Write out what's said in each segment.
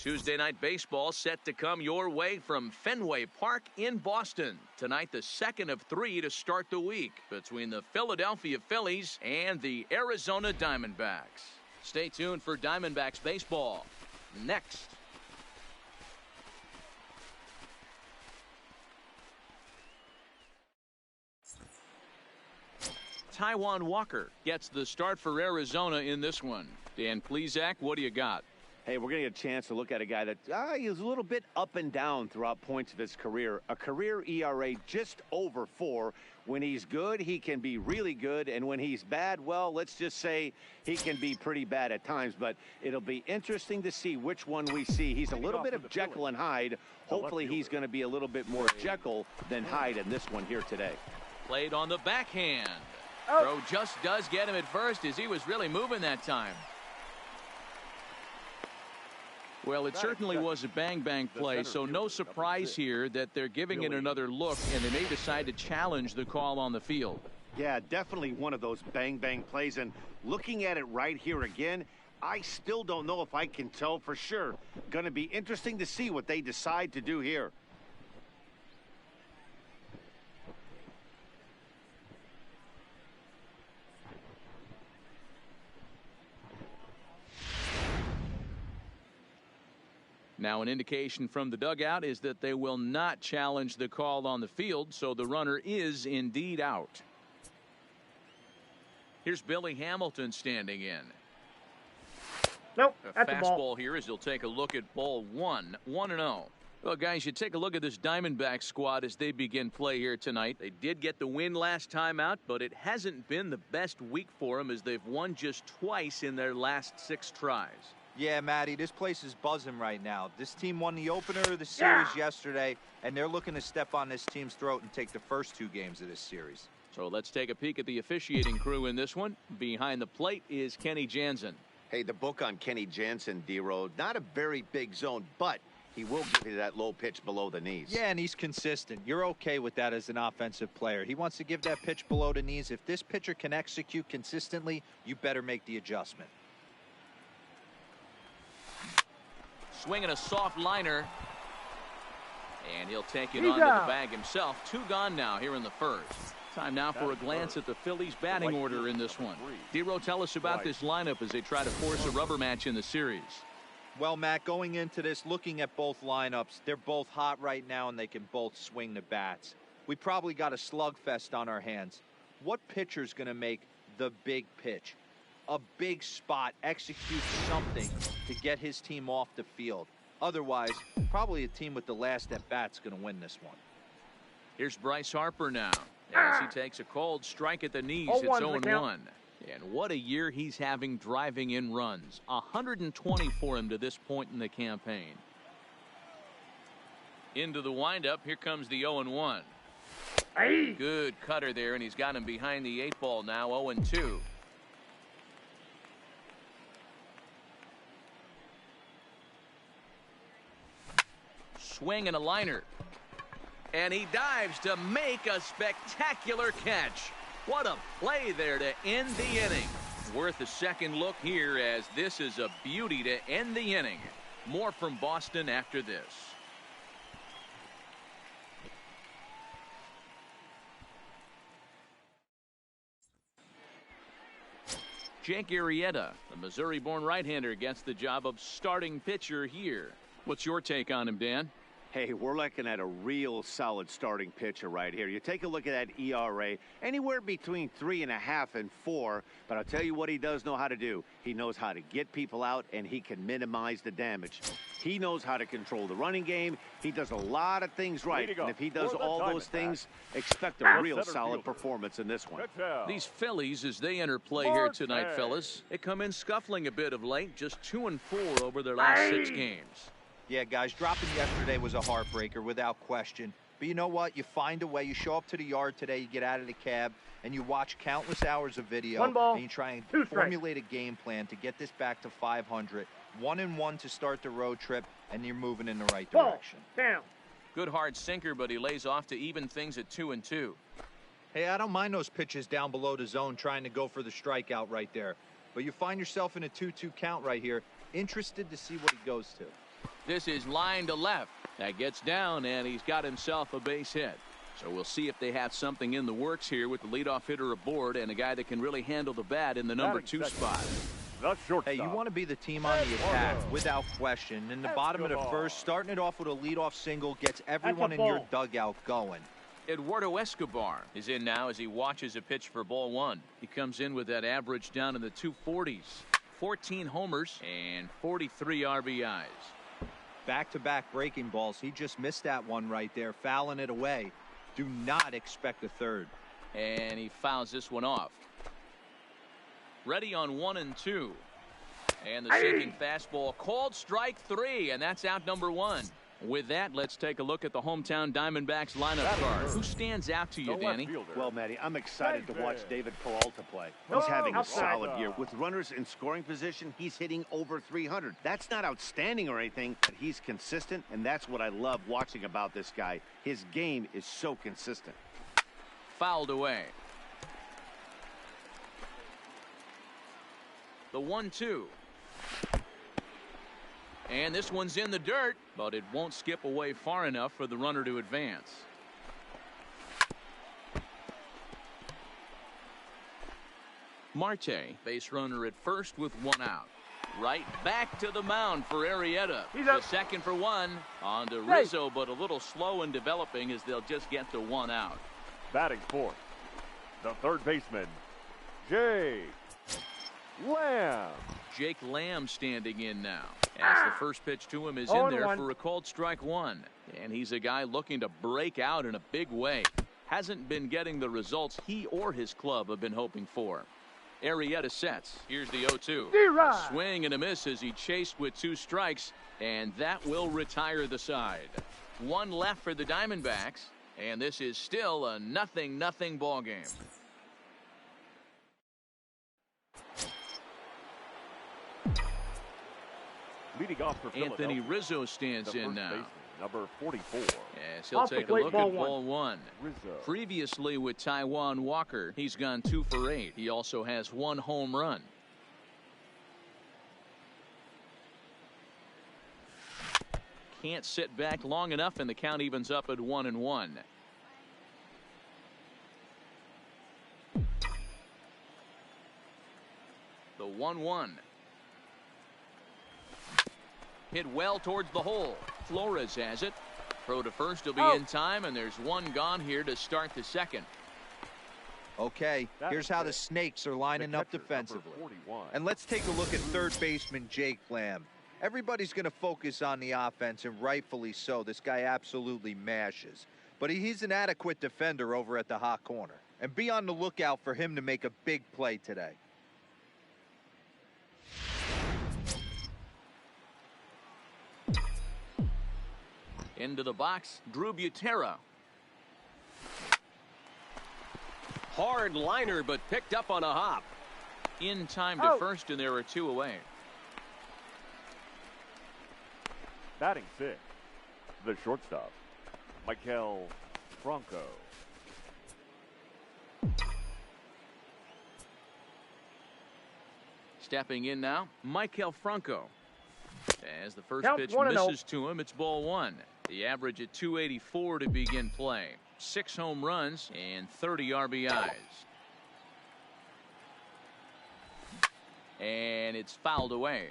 Tuesday night baseball set to come your way from Fenway Park in Boston. Tonight, the second of 3 to start the week between the Philadelphia Phillies and the Arizona Diamondbacks. Stay tuned for Diamondbacks baseball next. Taijuan Walker gets the start for Arizona in this one. Dan Plesac, what do you got? Hey, we're going to get a chance to look at a guy that he's a little bit up and down throughout points of his career. A career ERA just over 4. When he's good, he can be really good. And when he's bad, well, let's just say he can be pretty bad at times. But it'll be interesting to see which one we see. He's a little bit of Jekyll and Hyde. Hopefully he's going to be a little bit more Jekyll than Hyde in this one here today. Played on the backhand. Throw just does get him at first as he was really moving that time. Well, it certainly was a bang-bang play, so no surprise here that they're giving it another look, and they may decide to challenge the call on the field. Yeah, definitely one of those bang-bang plays, and looking at it right here again, I still don't know if I can tell for sure. Going to be interesting to see what they decide to do here. Now, an indication from the dugout is that they will not challenge the call on the field, so the runner is indeed out. Here's Billy Hamilton standing in. Nope, a fastball here as he'll take a look at ball 1, 1-0. Well, guys, you take a look at this Diamondback squad as they begin play here tonight. They did get the win last time out, but it hasn't been the best week for them as they've won just twice in their last 6 tries. Yeah, Matty, this place is buzzing right now. This team won the opener of the series yesterday, and they're looking to step on this team's throat and take the first 2 games of this series. So let's take a peek at the officiating crew in this one. Behind the plate is Kenny Jansen. Hey, the book on Kenny Jansen, D-Road, not a very big zone, but he will give you that low pitch below the knees. Yeah, and he's consistent. You're okay with that as an offensive player. He wants to give that pitch below the knees. If this pitcher can execute consistently, you better make the adjustment. Swinging a soft liner. And he'll take it onto the bag himself. 2 gone now here in the first. Time now for a glance at the Phillies batting order in this one. D-Row, tell us about this lineup as they try to force a rubber match in the series. Well, Matt, going into this, looking at both lineups, they're both hot right now and they can both swing the bats. We probably got a slugfest on our hands. What pitcher's going to make the big pitch? A big spot, execute something to get his team off the field. Otherwise, probably a team with the last at bat's going to win this one. Here's Bryce Harper now as he takes a cold strike at the knees. It's 0-1. And what a year he's having driving in runs. 120 for him to this point in the campaign. Into the windup. Here comes the 0-1. Good cutter there, and he's got him behind the 8 ball now. 0-2. Swing and a liner. And he dives to make a spectacular catch. What a play there to end the inning. Worth a second look here as this is a beauty to end the inning. More from Boston after this. Jake Arrieta, the Missouri-born right-hander, gets the job of starting pitcher here. What's your take on him, Dan? Hey, we're looking at a real solid starting pitcher right here. You take a look at that ERA, anywhere between 3.5 and 4. But I'll tell you what he does know how to do. He knows how to get people out, and he can minimize the damage. He knows how to control the running game. He does a lot of things right. And if he does all those things, expect a real solid performance in this one. These Phillies, as they enter play here tonight, fellas, they come in scuffling a bit of late. Just 2-4 over their last 6 games. Yeah, guys, dropping yesterday was a heartbreaker without question. But you know what? You find a way. You show up to the yard today, you get out of the cab, and you watch countless hours of video. And you try and formulate a game plan to get this back to 500. 1-1 to start the road trip, and you're moving in the right direction. Good hard sinker, but he lays off to even things at 2-2. Hey, I don't mind those pitches down below the zone trying to go for the strikeout right there. But you find yourself in a 2-2 count right here. Interested to see what he goes to. This is line to left. That gets down, and he's got himself a base hit. So we'll see if they have something in the works here with the leadoff hitter aboard and a guy that can really handle the bat in the number 2 spot. Hey, you want to be the team on the attack without question. In the bottom of the first, starting it off with a leadoff single gets everyone in your dugout going. Eduardo Escobar is in now as he watches a pitch for ball 1. He comes in with that average down in the 240s. 14 homers and 43 RBIs. Back-to-back breaking balls. He just missed that one right there, fouling it away. Do not expect a third. And he fouls this one off. Ready on 1 and 2. And the sinking fastball called strike 3, and that's out number 1. With that, let's take a look at the hometown Diamondbacks lineup card. Who stands out to you, Danny? Well, Matty, I'm excited to watch David Peralta play. He's having a solid year. With runners in scoring position, he's hitting over 300. That's not outstanding or anything, but he's consistent, and that's what I love watching about this guy. His game is so consistent. Fouled away. The 1-2. And this one's in the dirt, but it won't skip away far enough for the runner to advance. Marte, base runner at first with 1 out. Right back to the mound for Arrieta. The second for 1. On to Rizzo, but a little slow in developing as they'll just get to 1 out. Batting fourth, the third baseman, Jake Lamb. Jake Lamb standing in now as the first pitch to him is in there for a called strike 1. And he's a guy looking to break out in a big way. Hasn't been getting the results he or his club have been hoping for. Arrieta sets. Here's the 0-2. A swing and a miss as he chased with 2 strikes, and that will retire the side. 1 left for the Diamondbacks, and this is still a 0-0 ball game. Leading off for Anthony Rizzo stands in now. Baseman, number 44. Yes, he'll take a look at ball 1. Previously with Taijuan Walker, he's gone 2 for 8. He also has 1 home run. Can't sit back long enough, and the count evens up at 1-1. The 1-1. Hit well towards the hole. Flores has it. Throw to first will be in time, and there's 1 gone here to start the second. Okay, here's how the Snakes are lining up defensively. And let's take a look at third baseman Jake Lamb. Everybody's going to focus on the offense, and rightfully so. This guy absolutely mashes. But he's an adequate defender over at the hot corner. And be on the lookout for him to make a big play today. Into the box, Drew Butera. Hard liner, but picked up on a hop. In time to first, and there are 2 away. Batting 6, the shortstop, Michael Franco. Stepping in now, Michael Franco. As the first pitch misses to him, it's ball 1. The average at 284 to begin play. 6 home runs and 30 RBIs. And it's fouled away.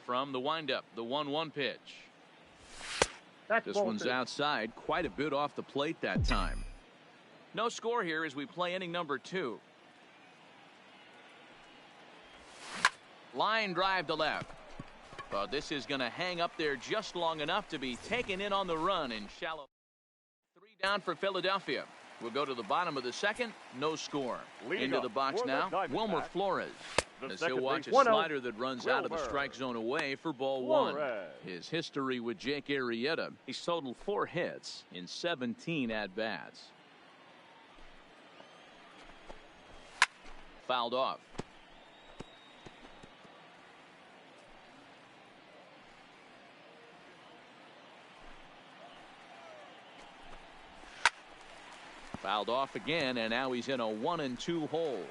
From the windup, the 1-1 pitch. This one's outside, quite a bit off the plate that time. No score here as we play inning number 2. Line drive to left. But this is going to hang up there just long enough to be taken in on the run in shallow. 3 down for Philadelphia. We'll go to the bottom of the second. No score. Into the box now, Wilmer Flores. As he'll watch a slider that runs out of the strike zone away for ball 1. His history with Jake Arrieta, he's totaled 4 hits in 17 at-bats. Fouled off. Fouled off again, and now he's in a 1-2 hole.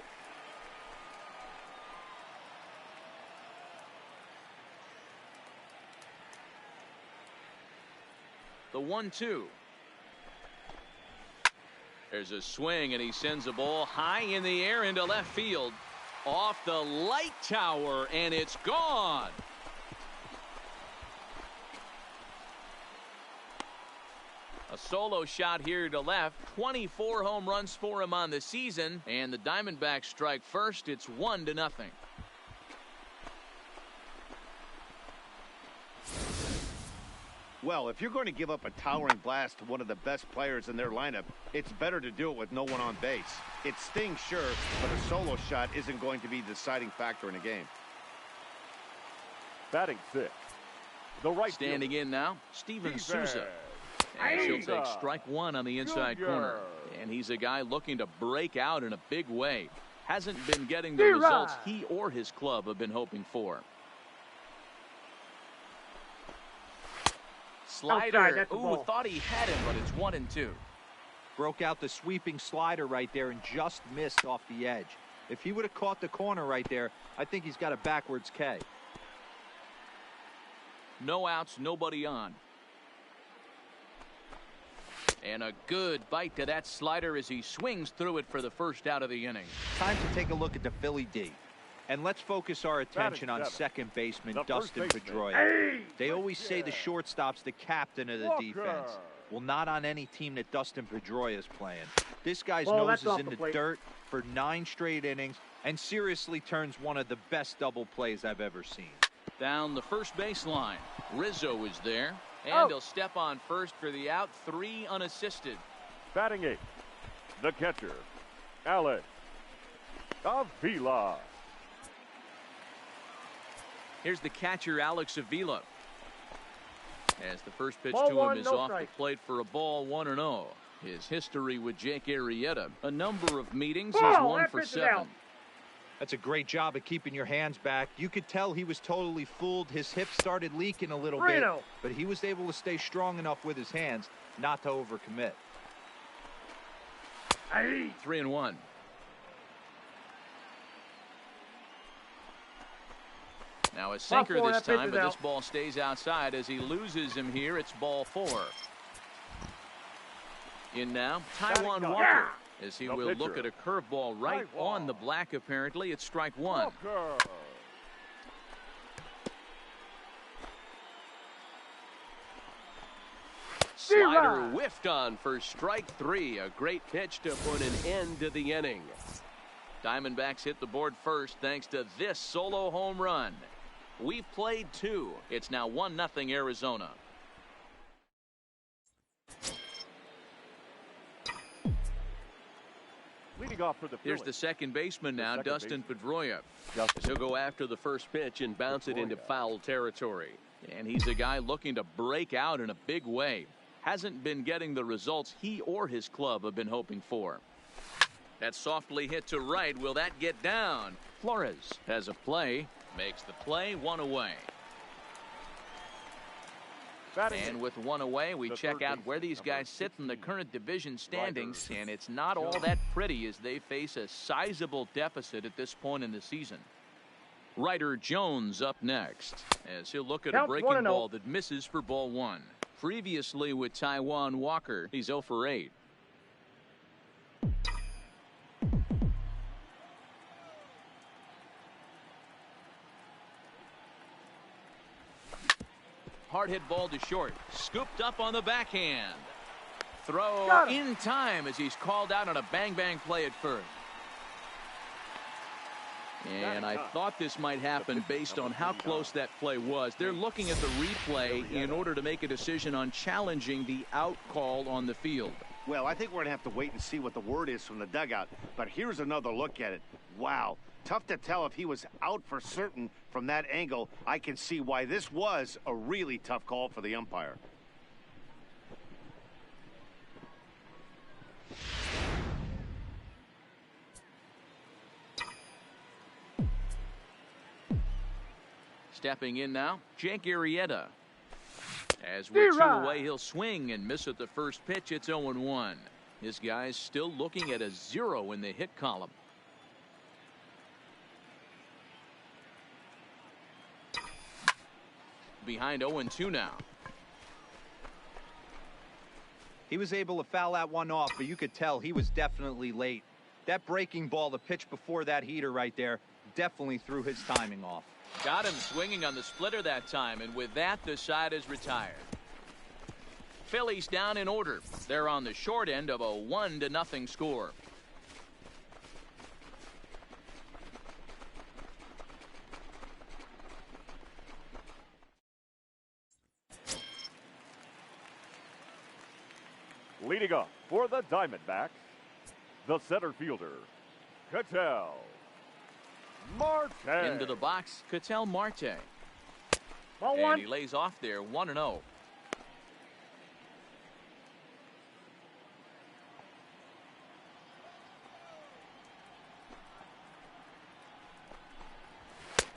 The 1-2. There's a swing, and he sends a ball high in the air into left field. Off the light tower, and it's gone. A solo shot here to left. 24 home runs for him on the season, and the Diamondbacks strike first. It's 1-0. Well, if you're going to give up a towering blast to one of the best players in their lineup, it's better to do it with no one on base. It stings, sure, but a solo shot isn't going to be the deciding factor in a game. Batting 6. The right Standing fielder, in now, Steven Souza. Steven And he'll Souza take strike one on the inside Jr. corner. And he's a guy looking to break out in a big way. Hasn't been getting the results he or his club have been hoping for. Slider. Ooh, thought he had him, but it's 1-2. Broke out the sweeping slider right there and just missed off the edge. If he would have caught the corner right there, I think he's got a backwards K. No outs, nobody on. And a good bite to that slider as he swings through it for the first out of the inning. Time to take a look at the Philly D. And let's focus our attention on second baseman Dustin Pedroia. They always say the shortstop's the captain of the defense. Well, not on any team that Dustin Pedroia is playing. This guy's nose is in the dirt for 9 straight innings and seriously turns one of the best double plays I've ever seen. Down the first baseline. Rizzo is there. And he'll step on first for the out. 3 unassisted. Batting 8. The catcher, Alex Avila. Here's the catcher, Alex Avila. As the first pitch to him is off the plate for a ball, 1-0. His history with Jake Arrieta, a number of meetings, he's 1 for 7. That's a great job of keeping your hands back. You could tell he was totally fooled. His hip started leaking a little bit, but he was able to stay strong enough with his hands not to overcommit. 3-1. Now a sinker this time, but this ball stays outside as he loses him here. It's ball 4. In now, Taijuan Walker, as he will look at a curveball right on the black apparently. It's strike 1. Slider whiffed on for strike 3. A great pitch to put an end to the inning. Diamondbacks hit the board first thanks to this solo home run. We've played 2. It's now 1-0 Arizona. Leading off for the Here's the second baseman now, Dustin Pedroia. He'll go after the first pitch and bounce it into foul territory. And he's a guy looking to break out in a big way. Hasn't been getting the results he or his club have been hoping for. That softly hit to right. Will that get down? Flores has a play. Makes the play, 1 away. And with 1 away, we check out where these guys sit in the current division standings, and it's not all that pretty as they face a sizable deficit at this point in the season. Ryder Jones up next, as he'll look at a breaking ball that misses for ball 1. Previously with Taijuan Walker, he's 0 for 8. Hard hit ball to short. Scooped up on the backhand. Throw in time as he's called out on a bang-bang play at first. And I thought this might happen based on how close that play was. They're looking at the replay in order to make a decision on challenging the out call on the field. Well, I think we're going to have to wait and see what the word is from the dugout. But here's another look at it. Wow. Tough to tell if he was out for certain from that angle. I can see why this was a really tough call for the umpire. Stepping in now, Jake Arrieta. As with 2 away, he'll swing and miss at the first pitch. It's 0-1. This guy's still looking at a 0 in the hit column. Behind 0-2 now. He was able to foul that one off, but you could tell he was definitely late. That breaking ball, the pitch before that heater right there, definitely threw his timing off. Got him swinging on the splitter that time, and with that, the side is retired. Phillies down in order. They're on the short end of a 1-0 score. Leading up for the Diamondbacks, the center fielder, Ketel Marte. Into the box, Ketel Marte. Ball And one. he lays off there 1-0.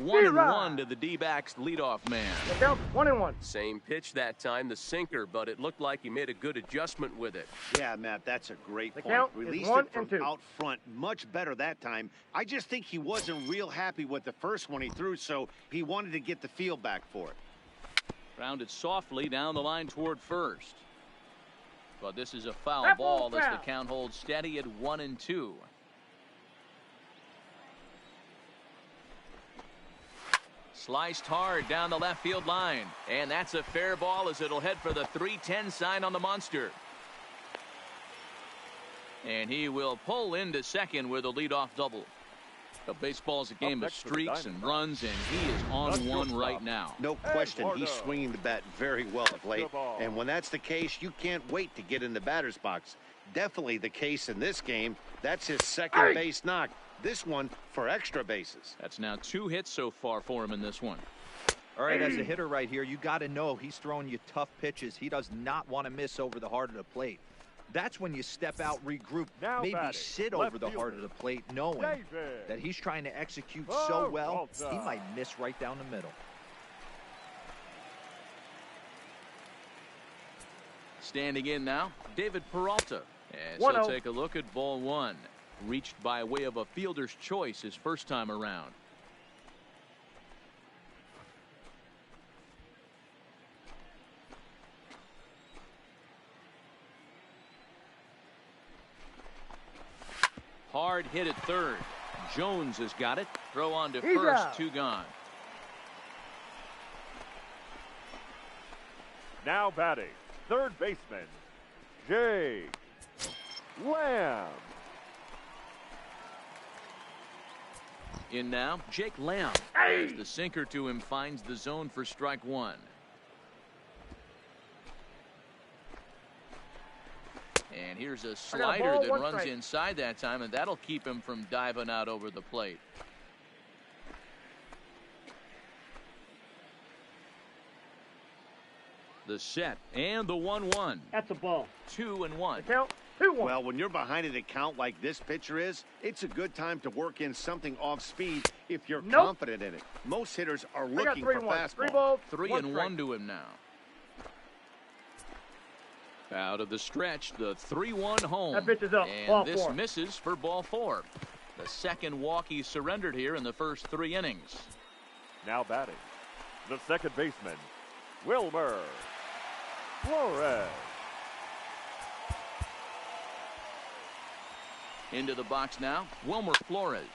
1-1 to the D-backs leadoff man. The count 1-1. Same pitch that time, the sinker, but it looked like he made a good adjustment with it. Yeah, Matt, that's a great The point. count is Released 1 it from and 2. out front much better that time. I just think he wasn't real happy with the first one he threw, so he wanted to get the feel back for it. Grounded softly down the line toward first. But this is a foul That ball ball's as the foul. count holds steady at 1-2. Sliced hard down the left field line. And that's a fair ball as it'll head for the 3-10 sign on the monster. And he will pull into second with a leadoff double. But baseball's a game of next for the streaks and Diamondbacks. runs, and he is on That's one shortstop. right now. No question, he's swinging the bat very well of late. Extra ball. And when that's the case, you can't wait to get in the batter's box. Definitely the case in this game. That's his second base knock. This one for extra bases. That's now 2 hits so far for him in this one. All right, as a hitter right here, you got to know he's throwing you tough pitches. He does not want to miss over the heart of the plate. That's when you step out, regroup, Now maybe batting, sit left over the heart fielder, of the plate, knowing David. that he's trying to execute so well, Peralta. he might miss right down the middle. Standing in now, David Peralta. And 1-0. so take a look at ball one. Reached by way of a fielder's choice his first time around. Hard hit at third. Jones has got it. Throw on to He's first. out. 2 gone. Now batting, third baseman, Jake Lamb. In now, Jake Lamb. As the sinker to him finds the zone for strike one. And here's a got a slider ball, that 1 runs strike. inside that time, and that'll keep him from diving out over the plate. The set and the 1-1. That's a ball. 2-1. The count 2-1. Well, when you're behind an account like this pitcher is, it's a good time to work in something off speed if you're Nope. confident in it. Most hitters are I got looking for 3-1. 3 fastball. balls. 3-1 strike. to him now. Out of the stretch, the 3-1 home. That pitch is up. And Ball this 4. misses for ball 4. The second walk he surrendered here in the first 3 innings. Now batting, the second baseman, Wilmer Flores. Into the box now, Wilmer Flores.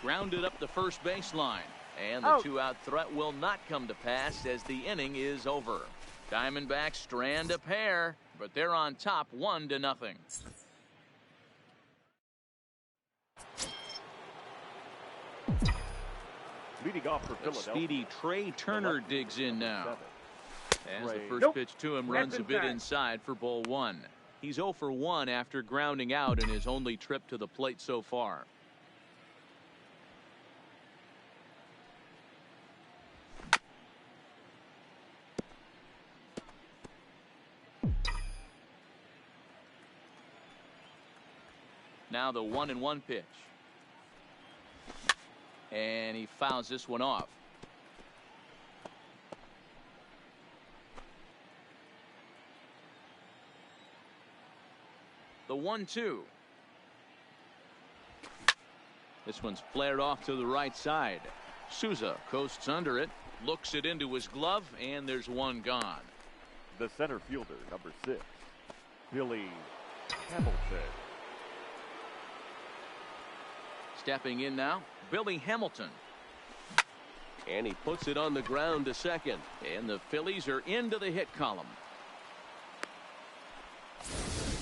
Grounded up the first baseline. And the Out. 2-out threat will not come to pass as the inning is over. Diamondbacks strand a pair, but they're on top 1-0. Leading off for The Philadelphia. speedy Trey Turner digs in now. As the Trey. first Nope. pitch to him That's runs a bit inside. inside for ball 1. He's 0 for 1 after grounding out in his only trip to the plate so far. Now the 1-1 pitch. And he fouls this one off. The 1-2. This one's flared off to the right side. Souza coasts under it, looks it into his glove, and there's one gone. The center fielder, number 6, Billy Hamilton. Stepping in now, Billy Hamilton. And he puts it on the ground to second. And the Phillies are into the hit column.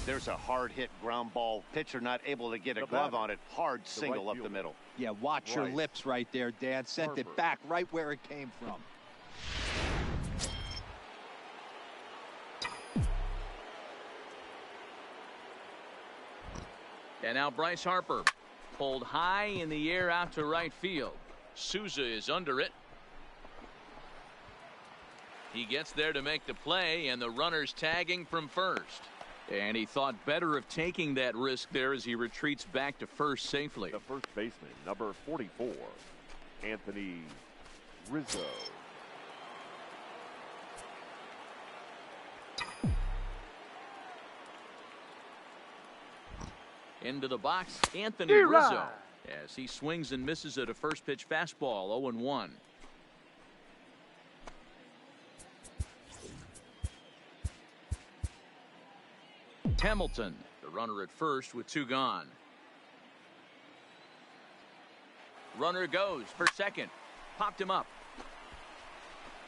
There's a hard hit ground ball. Pitcher not able to get a glove on it. Hard single up the middle. Yeah, watch your lips right there, Dan. Sent it back right where it came from. And now Bryce Harper. Pulled high in the air out to right field. Souza is under it. He gets there to make the play, and the runner's tagging from first. And he thought better of taking that risk there as he retreats back to first safely. The first baseman, number 44, Anthony Rizzo. Into the box, Anthony Rizzo, as he swings and misses at a first pitch fastball. 0-1. Hamilton, the runner at first with 2 gone. Runner goes for second. Popped him up.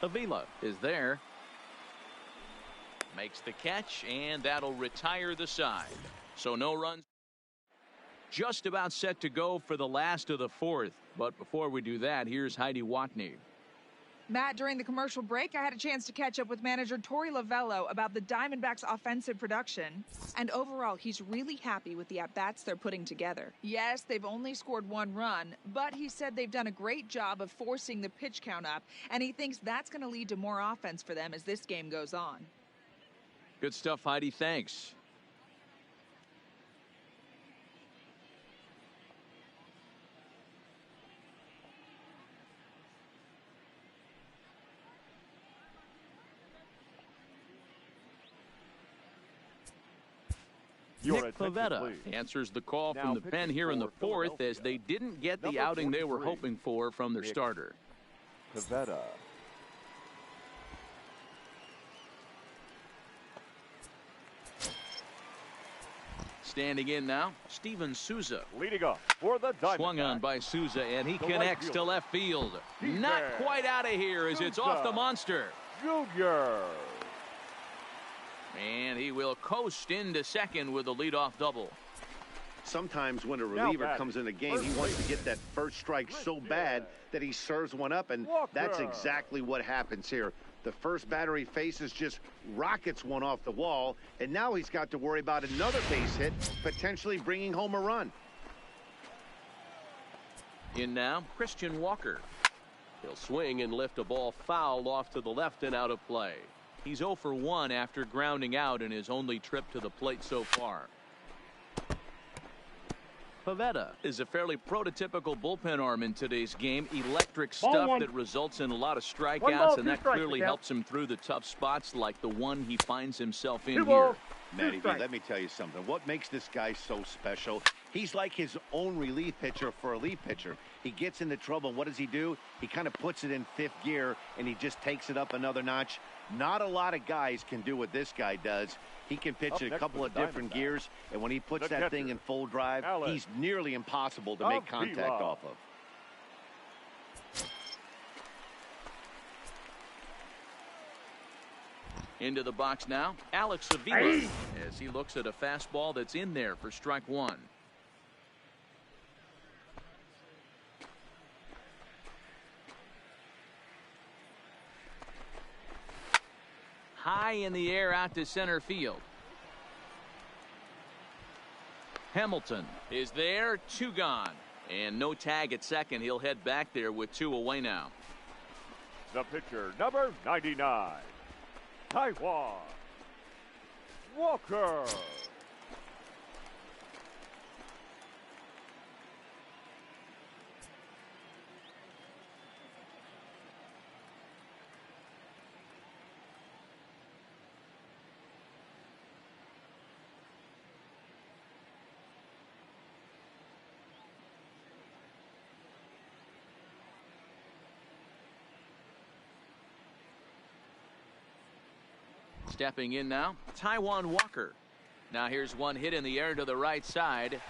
Avila is there. Makes the catch, and that'll retire the side. So no runs. Just about set to go for the last of the 4th. But before we do that, here's Heidi Watney. Matt, during the commercial break, I had a chance to catch up with manager Torey Lavello about the Diamondbacks' offensive production. And overall, he's really happy with the at-bats they're putting together. Yes, they've only scored 1 run, but he said they've done a great job of forcing the pitch count up, and he thinks that's going to lead to more offense for them as this game goes on. Good stuff, Heidi. Thanks. Nick Pivetta answers the call from the pen here in the 4th as they didn't get the outing they were hoping for from their starter. Pivetta. Standing in now, Steven Souza. Leading up for the Diamondbacks. Swung on by Souza, and he connects to left field. Not quite out of here as it's off the monster. Junior. And he will coast into second with a leadoff double. Sometimes when a reliever comes in the game, he wants to get that first strike so bad that he serves one up, and that's exactly what happens here. The first batter he faces just rockets one off the wall, and now he's got to worry about another base hit, potentially bringing home a run. In now, Christian Walker. He'll swing and lift a ball foul off to the left and out of play. He's 0 for 1 after grounding out in his only trip to the plate so far. Pivetta is a fairly prototypical bullpen arm in today's game. Electric stuff that results in a lot of strikeouts, and that clearly helps him through the tough spots like the one he finds himself in here. Matty V, let me tell you something. What makes this guy so special? He's like his own relief pitcher for a relief pitcher. He gets into trouble, and what does he do? He kind of puts it in 5th gear, and he just takes it up another notch. Not a lot of guys can do what this guy does. He can pitch in a couple of different gears, and when he puts that thing in full drive, he's nearly impossible to make contact off of. Into the box now, Alex Avila, as he looks at a fastball that's in there for strike 1. High in the air out to center field. Hamilton is there, 2 gone. And no tag at second. He'll head back there with 2 away now. The pitcher, number 99, Taiwan Walker. Stepping in now, Taijuan Walker. Now here's one hit in the air to the right side,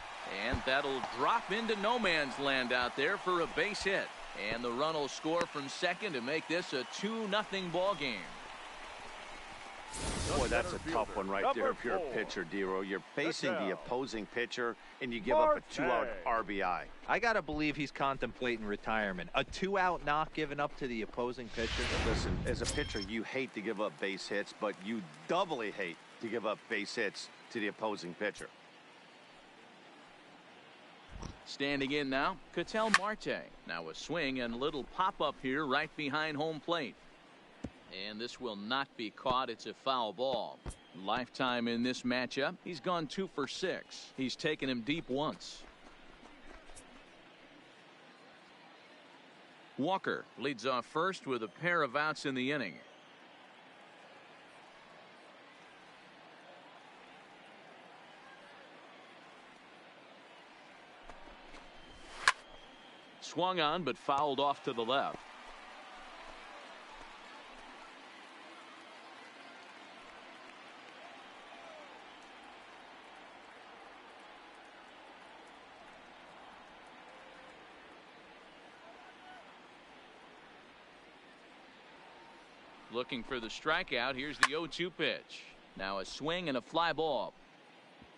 and that'll drop into no man's land out there for a base hit. And the run will score from second to make this a 2-0 ball game. Boy, that's a tough one right there if you're a pitcher, Dero. You're facing the opposing pitcher, and you give up a 2-out RBI. I got to believe he's contemplating retirement. A 2-out knock given up to the opposing pitcher. Listen, as a pitcher, you hate to give up base hits, but you doubly hate to give up base hits to the opposing pitcher. Standing in now, Ketel Marte. Now a swing and a little pop-up here right behind home plate. And this will not be caught. It's a foul ball. Lifetime in this matchup. He's gone 2 for 6. He's taken him deep once. Walker leads off first with a pair of outs in the inning. Swung on but fouled off to the left. Looking for the strikeout. Here's the 0-2 pitch. Now a swing and a fly ball.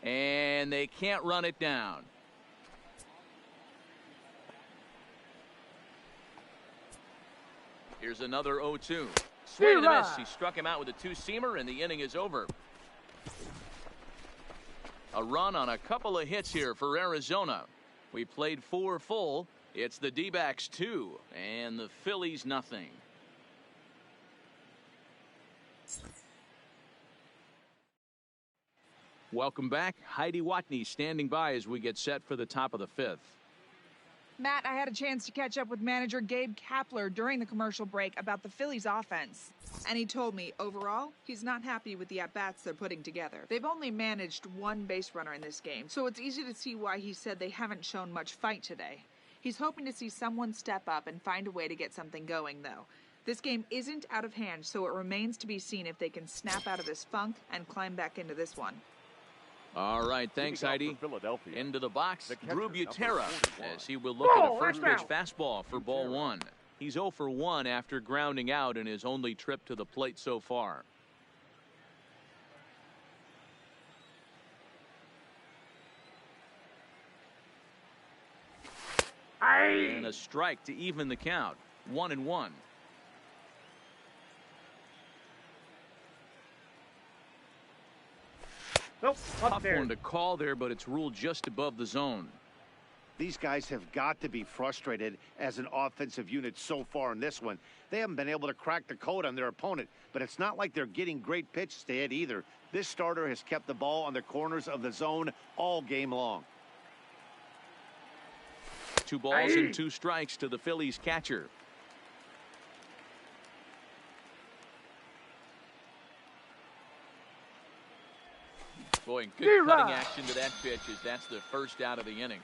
And they can't run it down. Here's another 0-2. Swing and a miss. He struck him out with a two-seamer, and the inning is over. A run on a couple of hits here for Arizona. We played 4 full. It's the D-backs 2 and the Phillies nothing. Welcome back. Heidi Watney standing by as we get set for the top of the 5th. Matt, I had a chance to catch up with manager Gabe Kapler during the commercial break about the Phillies offense. And he told me, overall, he's not happy with the at-bats they're putting together. They've only managed 1 base runner in this game, so it's easy to see why he said they haven't shown much fight today. He's hoping to see someone step up and find a way to get something going, though. This game isn't out of hand, so it remains to be seen if they can snap out of this funk and climb back into this one. All right, thanks, Heidi. Into the box, Drew Butera, as he will look at a first pitch fastball for ball 1. He's 0 for 1 after grounding out in his only trip to the plate so far. And a strike to even the count. 1-1. Nope, Tough one to call there, but it's ruled just above the zone. These guys have got to be frustrated as an offensive unit so far in this one. They haven't been able to crack the code on their opponent, but it's not like they're getting great pitches to hit either. This starter has kept the ball on the corners of the zone all game long. 2 balls and 2 strikes to the Phillies catcher. Boy, good cutting action to that pitch as that's the first out of the inning.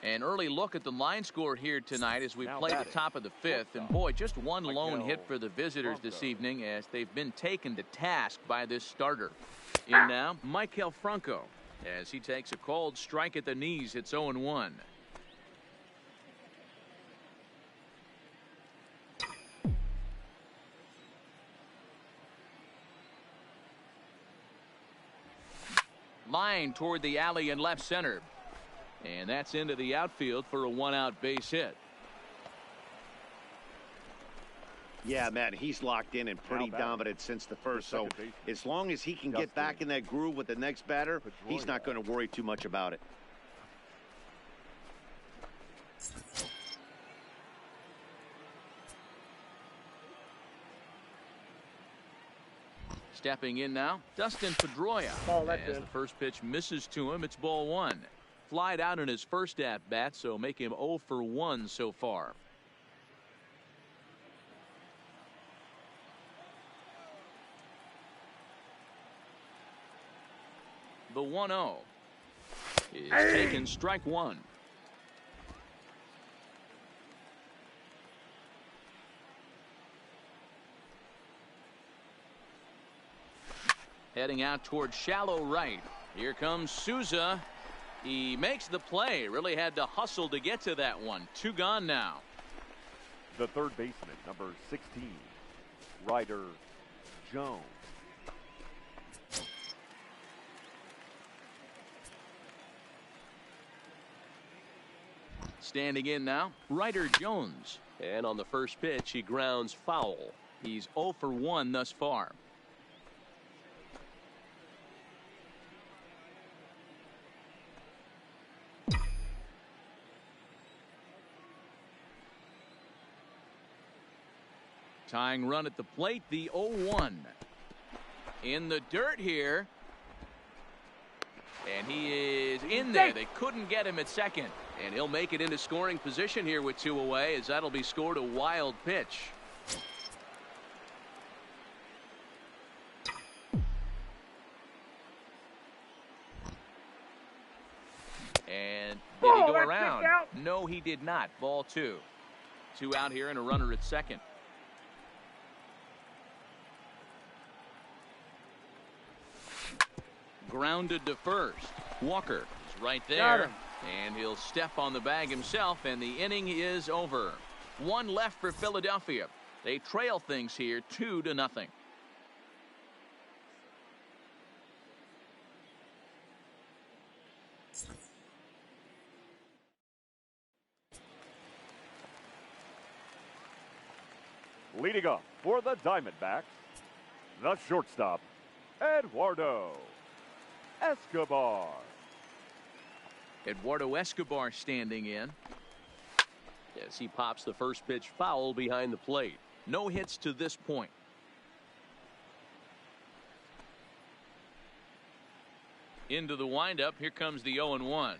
An early look at the line score here tonight as we play the top of the 5th. And boy, just one lone hit for the visitors this evening as they've been taken to task by this starter. In now, Maikel Franco as he takes a cold strike at the knees. It's 0-1. Line toward the alley in left center. And that's into the outfield for a 1-out base hit. Yeah, Matt, he's locked in and pretty dominant since the first. So as long as he can get back in that groove with the next batter, he's not going to worry too much about it. Stepping in now, Dustin Pedroia. As the first pitch misses to him, it's ball 1. Flied out in his first at-bat, so make him 0 for 1 so far. The 1-0 is taken strike 1. Heading out towards shallow right. Here comes Souza. He makes the play. Really had to hustle to get to that one. 2 gone now. The third baseman, number 16, Ryder Jones. Standing in now, Ryder Jones. And on the first pitch, he grounds foul. He's 0 for 1 thus far. Tying run at the plate, the 0-1. In the dirt here. And he is in there. They couldn't get him at second. And he'll make it into scoring position here with 2 away, as that'll be scored a wild pitch. And did he go around? No, he did not. Ball 2. 2 out here and a runner at second. Grounded to first. Walker is right there. And he'll step on the bag himself, and the inning is over. 1 left for Philadelphia. They trail things here 2-0. Leading up for the Diamondbacks, the shortstop, Eduardo Escobar. Eduardo Escobar standing in. As he pops the first pitch foul behind the plate. No hits to this point. Into the windup. Here comes the 0-1.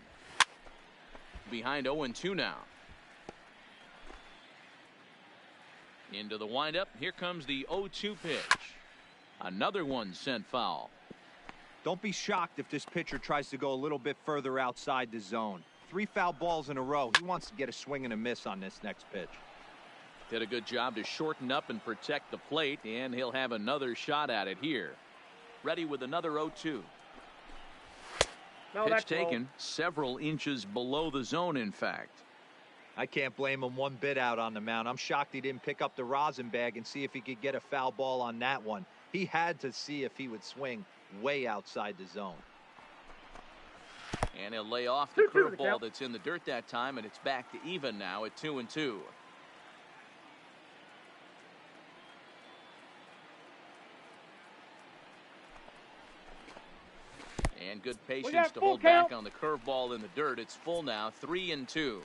Behind 0-2 now. Into the windup. Here comes the 0-2 pitch. Another one sent foul. Don't be shocked if this pitcher tries to go a little bit further outside the zone. 3 foul balls in a row. He wants to get a swing and a miss on this next pitch. Did a good job to shorten up and protect the plate, and he'll have another shot at it here. Ready with another 0-2. No, Pitch that's taken several inches below the zone, in fact. I can't blame him one bit out on the mound. I'm shocked he didn't pick up the rosin bag and see if he could get a foul ball on that one. He had to see if he would swing way outside the zone. And he'll lay off the curveball that's in the dirt that time, and it's back to even now at 2-2. And good patience to hold back on the curveball in the dirt. It's full now, 3-2.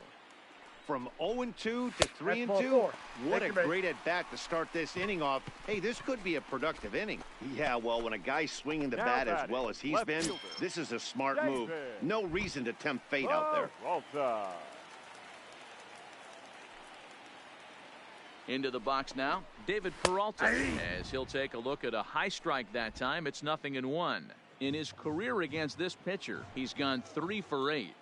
From 0-2 to 3-2. What a great at-bat to start this inning off. Hey, this could be a productive inning. Yeah, well, when a guy's swinging the bat as well as he's been, this is a smart move. No reason to tempt fate out there. Into the box now, David Peralta, as he'll take a look at a high strike that time. It's 0-1. In his career against this pitcher, he's gone 3 for 8.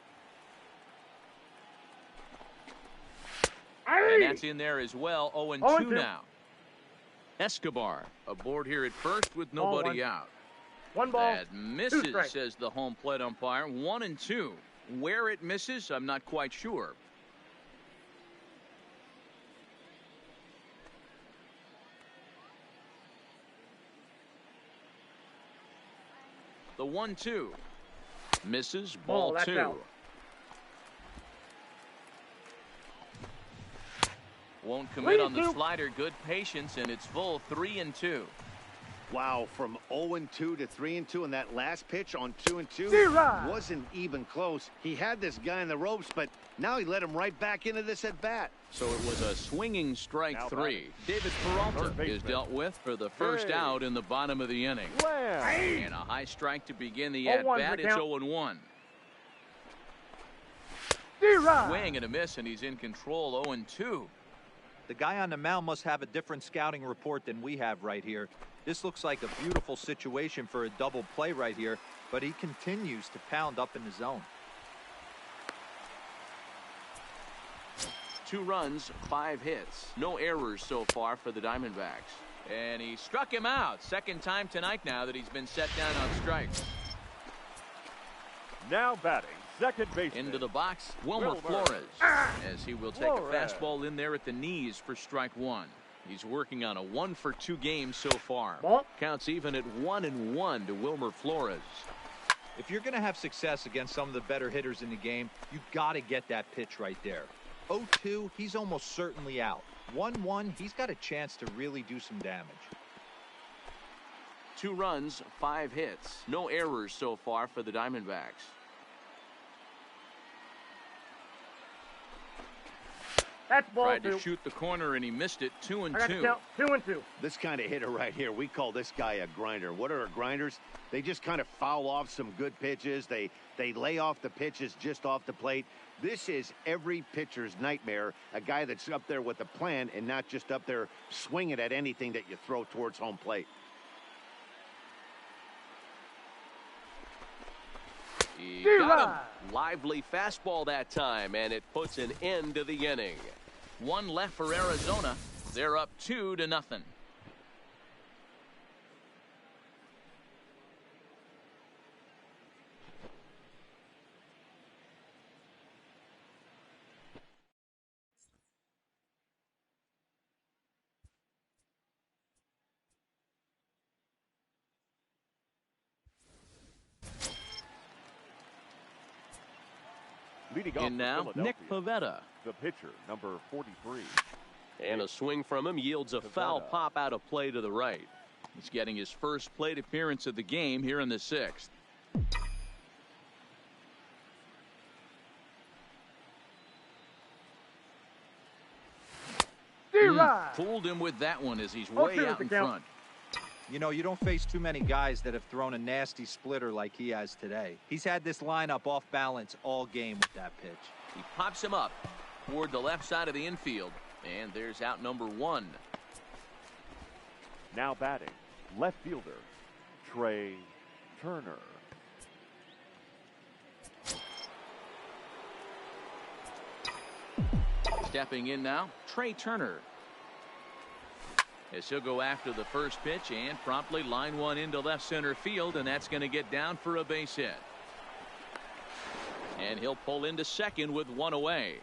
And that's in there as well. 0-2 now. Escobar aboard here at first with nobody out. 1 ball. That misses, says the home plate umpire. 1-2. Where it misses, I'm not quite sure. The 1-2 misses. Ball 2. Out. Won't commit on the slider. Good patience, and it's full. 3-2. Wow, from 0-2 to 3-2, and that last pitch on 2-2 wasn't even close. He had this guy in the ropes, but now he let him right back into this at bat. So it was a swinging strike 3. David Peralta is dealt with for the first out in the bottom of the inning. And a high strike to begin the at bat. It's 0-1. Swing and a miss, and he's in control. 0-2. The guy on the mound must have a different scouting report than we have right here. This looks like a beautiful situation for a double play right here, but he continues to pound up in the zone. 2 runs, 5 hits. No errors so far for the Diamondbacks. And he struck him out. Second time tonight now that he's been set down on strikes. Now batting, second baseman. Into the box, Wilmer Flores. As he will take a fastball in there at the knees for strike one. He's working on a 1-for-2 game so far. Counts even at 1-1 to Wilmer Flores. If you're going to have success against some of the better hitters in the game, you got to get that pitch right there. 0-2, he's almost certainly out. 1-1, he's got a chance to really do some damage. 2 runs, 5 hits. No errors so far for the Diamondbacks. That's ball Tried 2. to shoot the corner and he missed it. 2-2. I got to count 2-2. This kind of hitter right here, we call this guy a grinder. What are grinders? They just kind of foul off some good pitches. They lay off the pitches just off the plate. This is every pitcher's nightmare, a guy that's up there with a plan and not just up there swinging at anything that you throw towards home plate. He got him. Lively fastball that time, and it puts an end to the inning. 1 left for Arizona. They're up 2-0. Leading off In now, for Nick Philadelphia, Pivetta. the pitcher, number 43. And a swing from him yields a foul pop out of play to the right. He's getting his first plate appearance of the game here in the 6th. Fooled him with that one as he's way out in front. You know, you don't face too many guys that have thrown a nasty splitter like he has today. He's had this lineup off balance all game with that pitch. He pops him up toward the left side of the infield. And there's out number 1. Now batting, left fielder, Trey Turner. Stepping in now, Trey Turner. As he'll go after the first pitch and promptly line one into left center field, and that's going to get down for a base hit. And he'll pull into second with 1 away.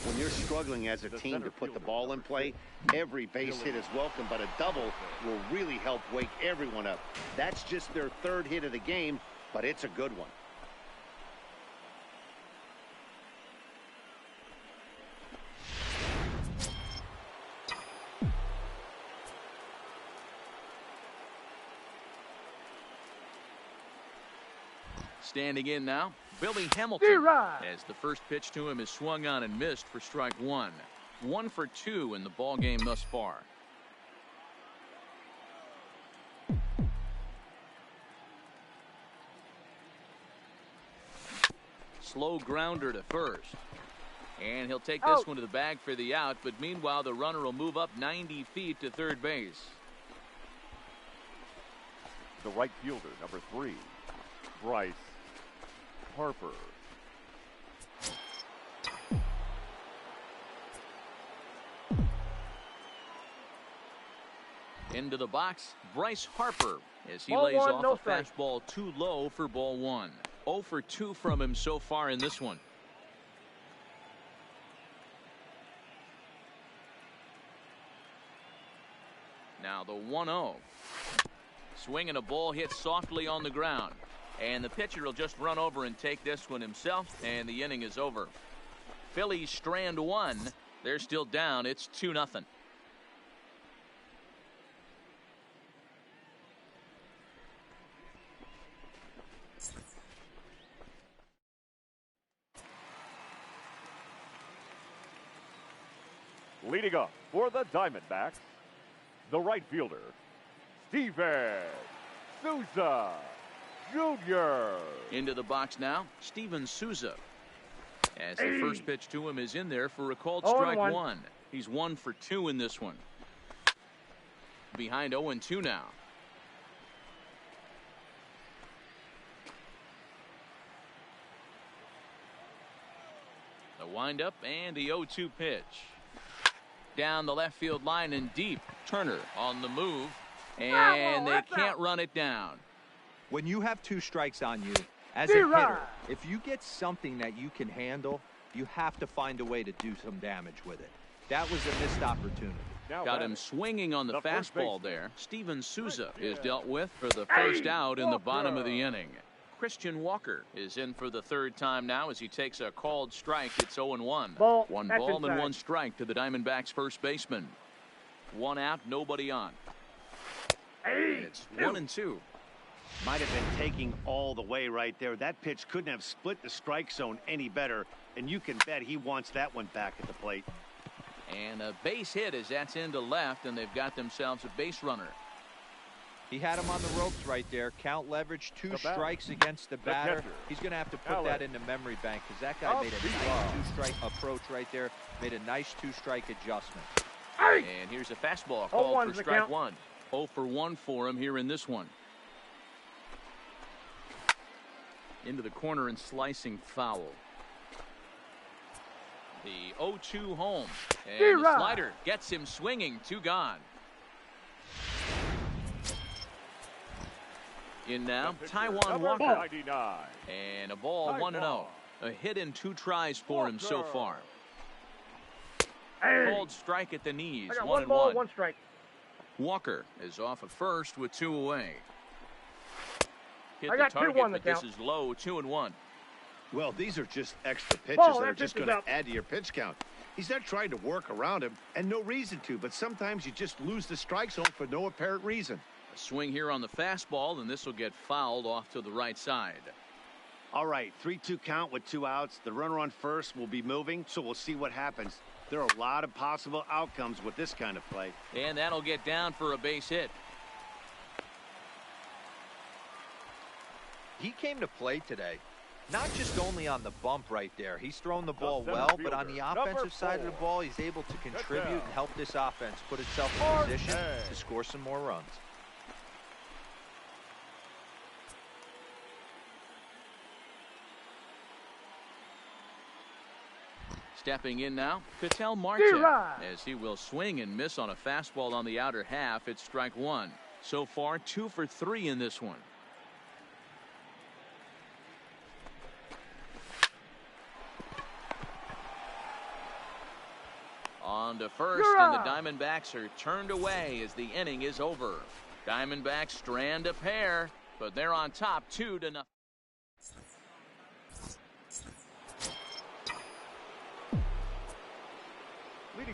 When you're struggling as a team to put the ball in play, every base hit is welcome, but a double will really help wake everyone up. That's just their 3rd hit of the game, but it's a good one. Standing in now, Billy Hamilton, as the first pitch to him is swung on and missed for strike 1. 1 for 2 in the ball game thus far. Slow grounder to first. And he'll take this one to the bag for the out, but meanwhile the runner will move up 90 feet to third base. The right fielder, number 3, Bryce Harper. Into the box, Bryce Harper, as he Ball lays 1, off no a strike. fastball too low for ball 1. 0 for 2 from him so far in this one. Now the 1-0. Swinging a ball hit softly on the ground. And the pitcher will just run over and take this one himself, and the inning is over. Phillies strand 1. They're still down. It's 2-0. Leading up for the Diamondbacks, the right fielder, Steven Souza Jr. Into the box now, Steven Souza. As the first pitch to him is in there for a called strike 1. He's 1 for 2 in this one. Behind 0-2 now. The windup and the 0-2 pitch. Down the left field line and deep. Turner on the move, and they can't run it down. When you have 2 strikes on you, as a hitter, if you get something that you can handle, you have to find a way to do some damage with it. That was a missed opportunity. Got him swinging on the fastball there. Steven Souza is dealt with for the first out in the bottom of the inning. Christian Walker is in for the 3rd time now as he takes a called strike. It's 0-1. One ball and 1 strike to the Diamondbacks first baseman. 1 out, nobody on. It's 1-2. Might have been taking all the way right there. That pitch couldn't have split the strike zone any better, and you can bet he wants that one back at the plate. And a base hit as that's into left, and they've got themselves a base runner. He had him on the ropes right there. Count leverage, 2 strikes against the batter. He's going to have to put that in the memory bank because that guy made a nice 2-strike approach right there. Made a nice 2-strike adjustment. And here's a fastball called for strike 1. 0 for 1 for him here in this one. Into the corner and slicing foul. The 0-2 home. And the slider gets him swinging. 2 gone. In now, Taijuan Walker. 99. And a ball 1-0. A hit in 2 tries for him so far. Called strike at the knees. 1-1. 1 strike. Walker is off at first with 2 away. Hit I the got target, 2-1 but this is low. 2-1. Well, these are just extra pitches Ball, that are that just pitch is going up. to add to your pitch count. He's not trying to work around him, and no reason to, but sometimes you just lose the strike zone for no apparent reason. A swing here on the fastball, and this will get fouled off to the right side. All right, 3-2 count with 2 outs. The runner on first will be moving, so we'll see what happens. There are a lot of possible outcomes with this kind of play. And that'll get down for a base hit. He came to play today, not just only on the bump right there. He's thrown the ball well, but on the offensive side of the ball, he's able to contribute and help this offense put itself in position to score some more runs. Stepping in now, Ketel Marte, as he will swing and miss on a fastball on the outer half. It's strike 1. So far, 2 for 3 in this one. On to first, and the Diamondbacks are turned away as the inning is over. Diamondbacks strand a pair, but they're on top 2-0.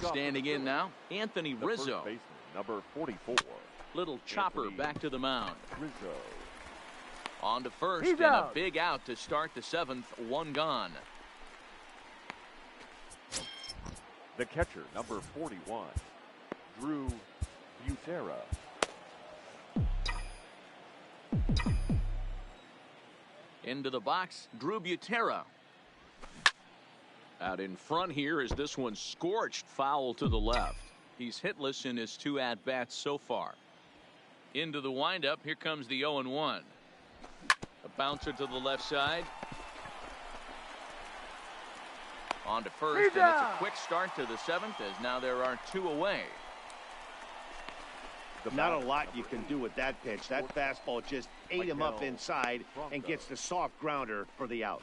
Standing in now, Anthony Rizzo. Baseman, number 44. Little chopper back to the mound. Rizzo. On to first, and a big out to start the 7th. 1 gone. The catcher, number 41. Drew Butera. Into the box, Drew Butera. Out in front here is this one scorched foul to the left. He's hitless in his 2 at-bats so far. Into the windup, here comes the 0-1. A bouncer to the left side. On to first, and it's a quick start to the 7th as now there are 2 away. Not a lot you can do with that pitch. That fastball just ate him up inside and gets the soft grounder for the out.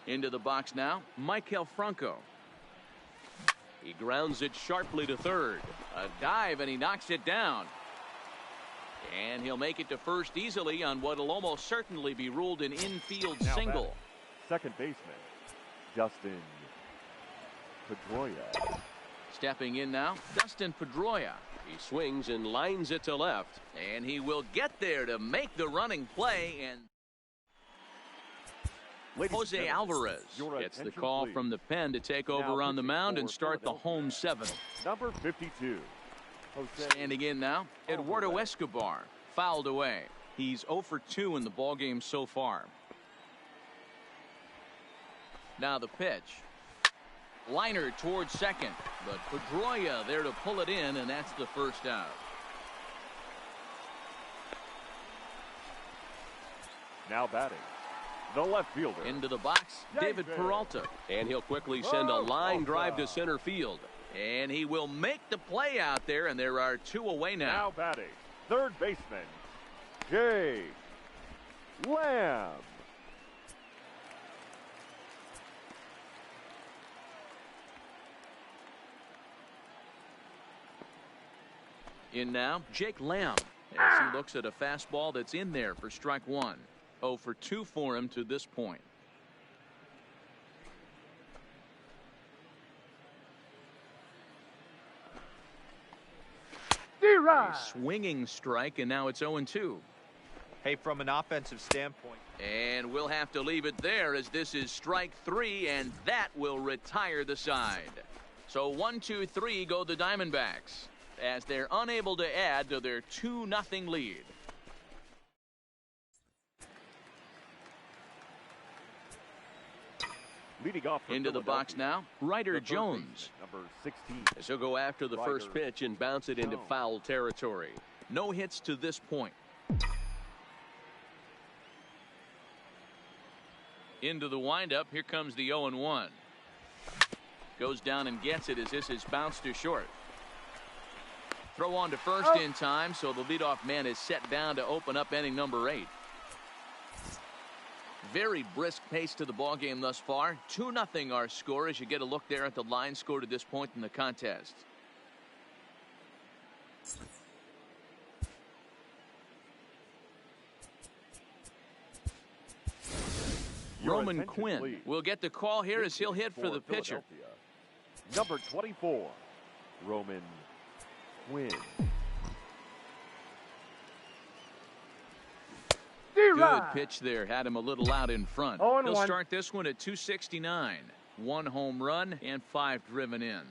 Into the box now, Maikel Franco. He grounds it sharply to third. A dive, and he knocks it down. And he'll make it to first easily on what will almost certainly be ruled an infield single. Second baseman, Dustin Pedroia. Stepping in now, Dustin Pedroia. He swings and lines it to left. And he will get there to make the running play. And Jose Alvarez gets the call from the pen to take over on the mound and start the home 7th. Number 52. Standing in now, Eduardo Escobar fouled away. He's 0 for 2 in the ballgame so far. Now the pitch. Liner towards second, but Pedroia there to pull it in, and that's the first out. Now batting, the left fielder. Into the box, David Peralta. And he'll quickly send a line drive to center field. And he will make the play out there, and there are 2 away now. Now batting, third baseman, Jay Lamb. In now, Jake Lamb, as he looks at a fastball that's in there for strike 1. 0 for 2 for him to this point. A swinging strike, and now it's 0-2. Hey, from an offensive standpoint. And we'll have to leave it there, as this is strike 3, and that will retire the side. So 1, 2, 3 go the Diamondbacks, as they're unable to add to their 2-0 lead. Leading off into the box now, Ryder Jones. Number 16. As he'll go after the first pitch and bounce it into foul territory. No hits to this point. Into the windup. Here comes the 0-1. Goes down and gets it as this is bounced to short. Throw on to first in time, so the leadoff man is set down to open up inning number 8. Very brisk pace to the ball game thus far. 2-0 our score, as you get a look there at the line score to this point in the contest. Roman Quinn will get the call here as he'll hit for the pitcher. Number 24, Roman Quinn. Good pitch there. Had him a little out in front. He'll start this one at 269. 1 home run and 5 driven in.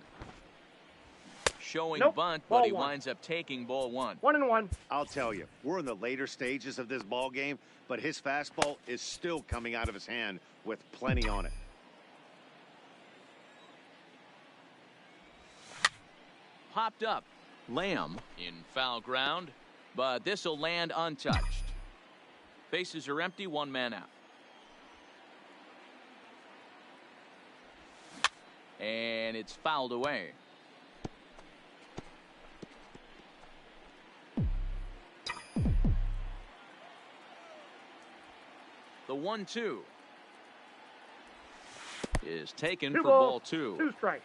Showing bunt, but he winds up taking ball 1. 1-1. I'll tell you, we're in the later stages of this ball game, but his fastball is still coming out of his hand with plenty on it. Popped up. Lamb in foul ground, but this will land untouched. Bases are empty, 1 man out. And it's fouled away. The 1-2 is taken for ball 2. 2 strikes.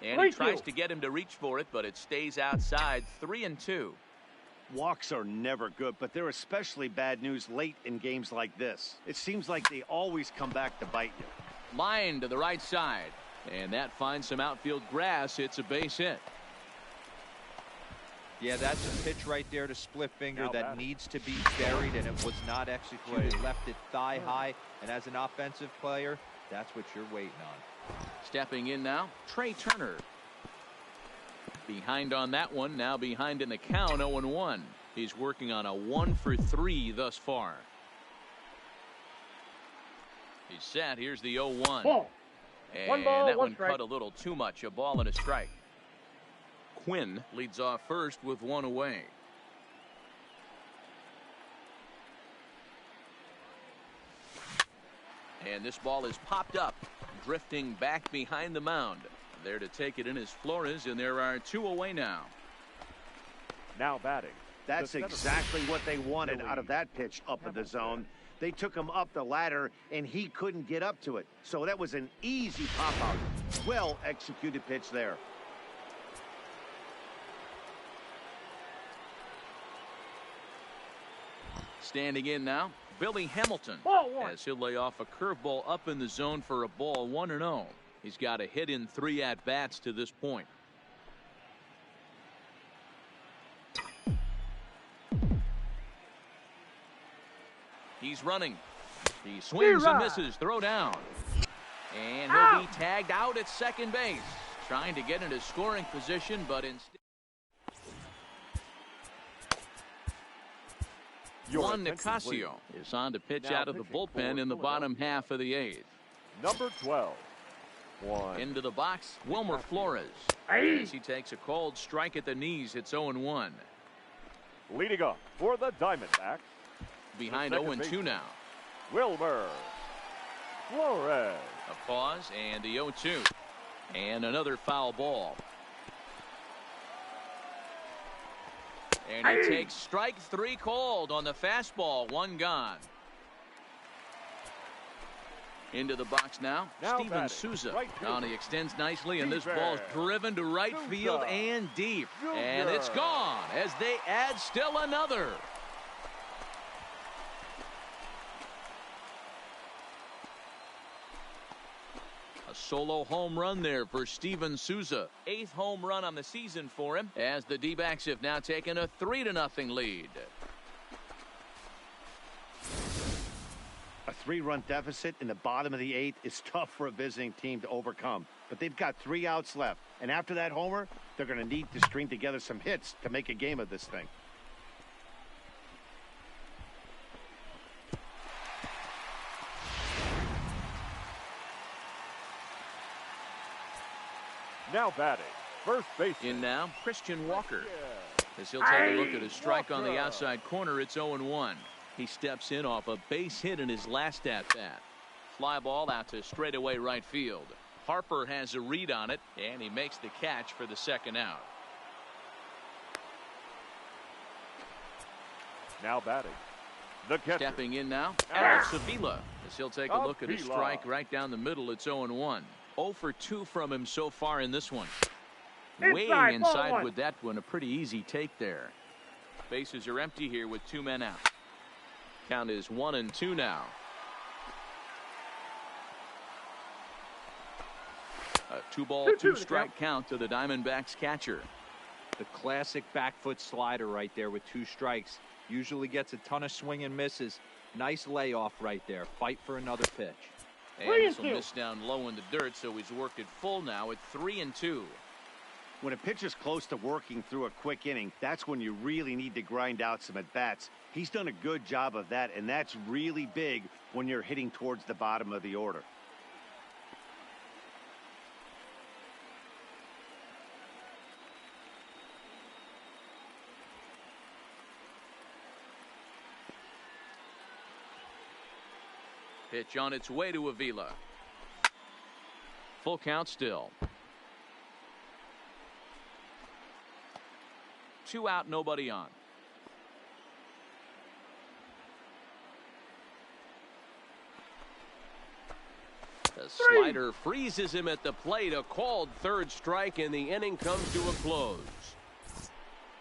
And he tries to get him to reach for it, but it stays outside. 3-2. Walks are never good, but they're especially bad news late in games like this. It seems like they always come back to bite you. Line to the right side, and that finds some outfield grass. It's a base hit. Yeah, that's a pitch right there to split finger that needs to be buried, and it was not executed. Left it thigh high, and as an offensive player, that's what you're waiting on. Stepping in now, Trey Turner. Behind on that one, now behind in the count, 0-1. He's working on a 1 for 3 thus far. He's set. Here's the 0-1. Ball. And 1 ball, that 1 one strike. cut a little too much. A ball and a strike. Quinn leads off first with 1 away. And this ball is popped up, drifting back behind the mound. There to take it in is Flores, and there are 2 away now. Now batting. That's exactly what they wanted out of that pitch up in the zone. They took him up the ladder, and he couldn't get up to it. So that was an easy pop-out. Well executed pitch there. Standing in now, Billy Hamilton, as he'll lay off a curveball up in the zone for a ball. 1-0. He's got a hit in 3 at-bats to this point. He's running. He swings and misses. Throw down. And he'll be tagged out at second base. Trying to get into scoring position, but instead. Juan Nicasio is on to pitch out of the bullpen in the bottom half of the 8th. Number 12, 1. Into the box, Wilmer Flores. Aye. As he takes a cold strike at the knees, it's 0-1. Leading up for the Diamondbacks, Behind the second 0-2 baseman, now. Wilmer Flores. A pause and the 0-2. And another foul ball. And he takes strike 3 called on the fastball. 1 gone. Into the box now Steven batting, Souza. right Now fielder. he extends nicely, and this Steven ball's driven to right Souza. field and deep. And it's Junior. gone as they add still another. A solo home run there for Steven Souza. 8th home run on the season for him, as the D-backs have now taken a 3-0 lead. A 3-run deficit in the bottom of the 8th is tough for a visiting team to overcome. But they've got 3 outs left. And after that homer, they're going to need to string together some hits to make a game of this thing. Now batting, first baseman. In now, Christian Walker. As he'll take a look at a strike on the outside corner, it's 0-1. He steps in off a base hit in his last at-bat. Fly ball out to straightaway right field. Harper has a read on it, and he makes the catch for the 2nd out. Now batting, the catcher. Stepping in now, Alex Avila. As he'll take a look at a Avila. strike right down the middle, it's 0-1. 0 for 2 from him so far in this one. Inside, Way inside ball 1. with that one. A pretty easy take there. Bases are empty here with 2 men out. Count is 1-2 now. A 2-ball, 2-2 2-strike count to the Diamondbacks catcher. The classic back foot slider right there with 2 strikes. Usually gets a ton of swing and misses. Nice layoff right there. Fight for another pitch. And this will 3-2. miss down low in the dirt, so he's worked it full now at 3-2. When a pitcher's close to working through a quick inning, that's when you really need to grind out some at-bats. He's done a good job of that, and that's really big when you're hitting towards the bottom of the order. Pitch on its way to Avila. Full count still. 2 out, nobody on. The slider freezes him at the plate. A called 3rd strike, and the inning comes to a close.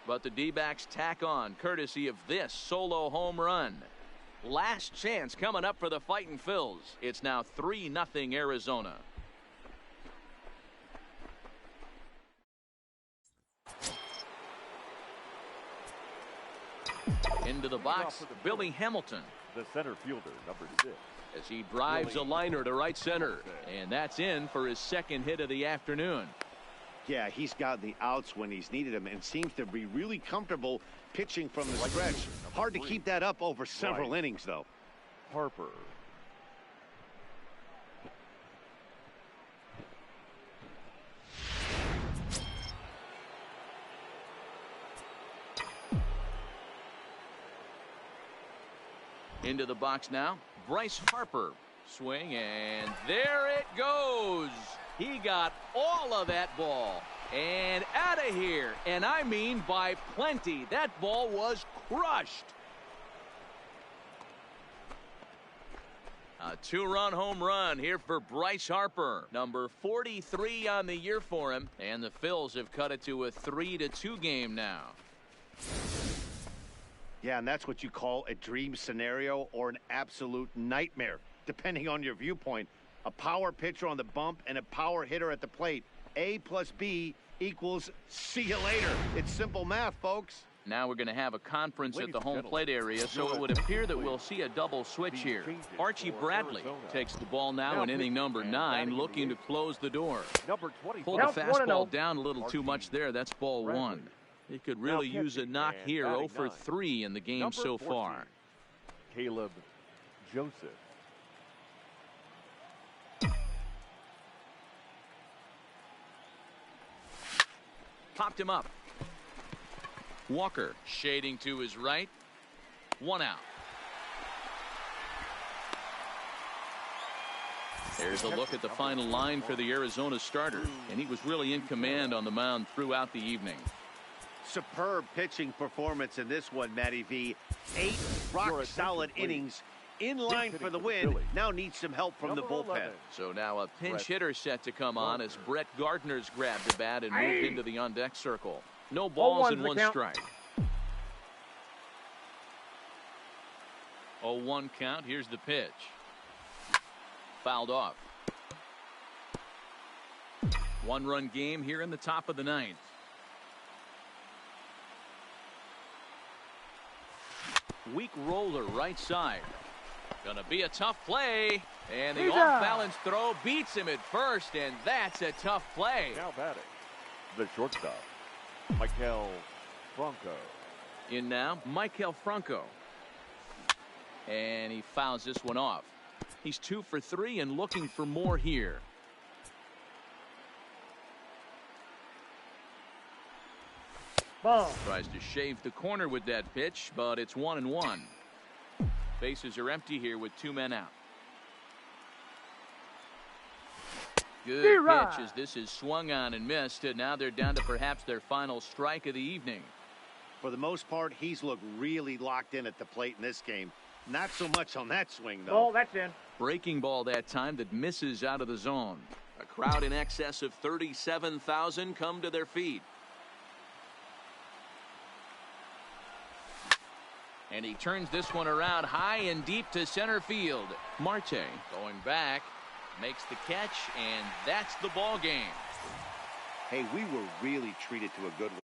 But the D-backs tack on, courtesy of this solo home run. Last chance coming up for the Fightin' Phils. It's now 3-0 Arizona. Into the box, Billy Hamilton. The center fielder, number 6. As he drives a liner to right center. And that's in for his 2nd hit of the afternoon. Yeah, he's gotten the outs when he's needed them and seems to be really comfortable pitching from the stretch. Hard to keep that up over several innings, though. Harper. Into the box now, Bryce Harper. Swing, and there it goes. He got all of that ball. And out of here. And I mean by plenty. That ball was crushed. A 2-run home run here for Bryce Harper. Number 43 on the year for him. And the Phils have cut it to a 3-2 game now. Yeah, and that's what you call a dream scenario or an absolute nightmare, depending on your viewpoint. A power pitcher on the bump and a power hitter at the plate. A plus B equals see you later. It's simple math, folks. Now we're going to have a conference at Ladies the and home gentlemen, plate area, so your it would appear that attention, we'll please. see a double switch These here. changes Archie for Bradley Arizona. takes the ball now Now in inning pitching number and 9, batting looking to the close the door. Number 24. Pulled the Count 1-0. fastball down a little too much there. That's ball Bradley. 1. He could really Now use a pitching knock and here. batting 0 for 9. 3 in the game Number so 14, far. Caleb Joseph. Popped him up. Walker shading to his right. 1 out. There's a look at the final line for the Arizona starter, and he was really in command on the mound throughout the evening. Superb pitching performance in this one, Matty V. 8 rock-solid innings in line for the win. Now needs some help from the bullpen. So now a pinch hitter set to come on as Brett Gardner's grabbed the bat and moved into the on-deck circle. No balls and 1 strike. 0-1 count. Here's the pitch. Fouled off. 1-run game here in the top of the 9th. Weak roller right side. Gonna be a tough play. And the off-balance throw beats him at first, and that's a tough play. Now batting, the shortstop, Maikel Franco. In now, Maikel Franco. And he fouls this one off. He's 2 for 3 and looking for more here. Ball. Tries to shave the corner with that pitch, but it's 1-1. Bases are empty here with 2 men out. Good pitch as this is swung on and missed, and now they're down to perhaps their final strike of the evening. For the most part, he's looked really locked in at the plate in this game. Not so much on that swing, though. Ball, that's in. Breaking ball that time that misses out of the zone. A crowd in excess of 37,000 come to their feet. And he turns this one around high and deep to center field. Marte going back, makes the catch, and that's the ball game. Hey, we were really treated to a good one.